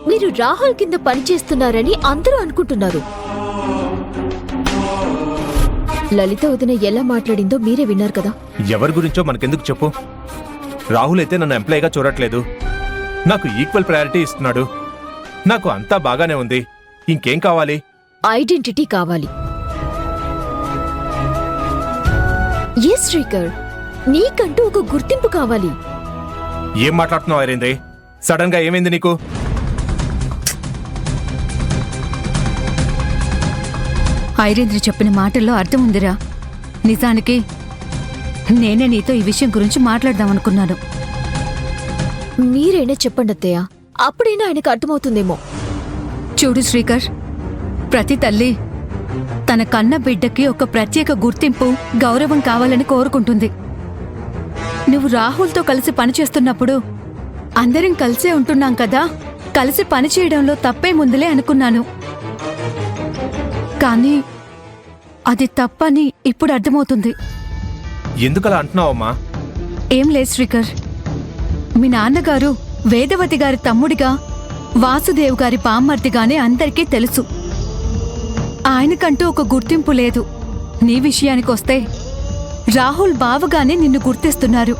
మీరు రాహుల్ కింద పనిచేస్తున్నారని అందరూ అనుకుంటున్నారు. లలిత వదిన ఎలా మాట్లాడిందో మీరే విన్నారు కదా. ఎవరి గురించో మనకెందుకు చెప్పు. రాహుల్ అయితే నన్ను ఎంప్లాయీగా చూడట్లేదు, నాకు ఈక్వల్ ప్రయారిటీ ఇస్తున్నాడు. నాకు అంతా బాగానే ఉంది. ఇంకేం కావాలి? ఐడెంటిటీ కావాలి. ఎస్ శ్రీకర్, నీకంటూ ఒక గుర్తింపు కావాలి. ఏం మాట్లాడుతున్నావు ఐరేంద్ర? సడన్ గా ఏమైంది నీకు? ఐరేంద్ర చెప్పిన మాటల్లో అర్థం ఉందిరా. నిజానికి నేనే నీతో ఈ విషయం గురించి మాట్లాడదామనుకున్నాను. మీరైనా చెప్పండి అత్తయ్య, అప్పుడైనా ఆయనకు అర్థమవుతుందేమో. చూడు శ్రీకర్, ప్రతి తల్లి తన కన్న బిడ్డకి ఒక ప్రత్యేక గుర్తింపు, గౌరవం కావాలని కోరుకుంటుంది. నువ్వు రాహుల్తో కలిసి పనిచేస్తున్నప్పుడు అందరం కలిసే ఉంటున్నాం కదా, కలిసి పనిచేయడంలో తప్పేముందులే అనుకున్నాను. కానీ అది తప్పని ఇప్పుడు అర్థమవుతుంది. ఎందుకలా అంటున్నావమ్మా? ఏం లేదు శ్రీకర్, మీ నాన్నగారు వేదవతి గారి తమ్ముడిగా, వాసుదేవ్ గారి బామ్మర్దిగానే అందరికీ తెలుసు. ఆయనకంటూ ఒక గుర్తింపు లేదు. నీ విషయానికొస్తే రాహుల్ బావగానే నిన్ను గుర్తిస్తున్నారు.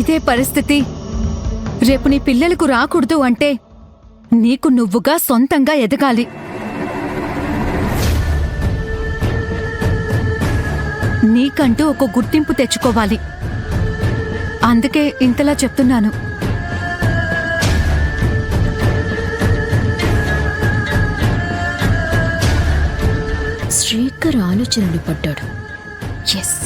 ఇదే పరిస్థితి రేపు నీ పిల్లలకు రాకూడదు అంటే నీకు నువ్వుగా సొంతంగా ఎదగాలి. నీకంటూ ఒక గుర్తింపు తెచ్చుకోవాలి. అందుకే ఇంతలా చెప్తున్నాను. శ్రీకర్ ఆలోచనలు పడ్డాడు. ఎస్,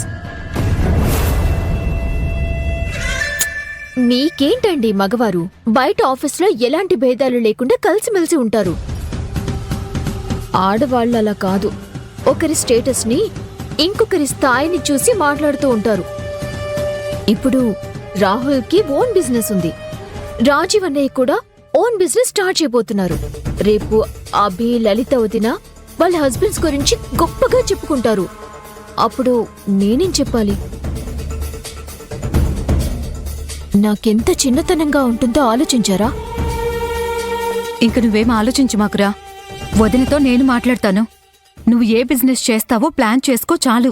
మీకేంటండి మగవారు, బయట ఆఫీస్లో ఎలాంటి భేదాలు లేకుండా కలిసిమెలిసి ఉంటారు. ఆడవాళ్ళు అలా కాదు. ఒకరి స్టేటస్ ని ఇంకొకరి స్థాయిని చూసి మాట్లాడుతూ ఉంటారు. ఇప్పుడు రాహుల్ కి ఓన్ బిజినెస్ ఉంది. రాజీవ్ అన్నయ్య కూడా ఓన్ బిజినెస్ స్టార్ట్ చేయబోతున్నారు. రేపు అభి, లలిత వదిన వాళ్ళ హస్బెండ్స్ గురించి గొప్పగా చెప్పుకుంటారు. అప్పుడు నేనేం చెప్పాలి? నాకెంత చిన్నతనంగా ఉంటుందో ఆలోచించారా? ఇంక నువ్వేం ఆలోచించమాకురా. వదినతో నేను మాట్లాడతాను. నువ్వు ఏ బిజినెస్ చేస్తావో ప్లాన్ చేసుకో చాలు.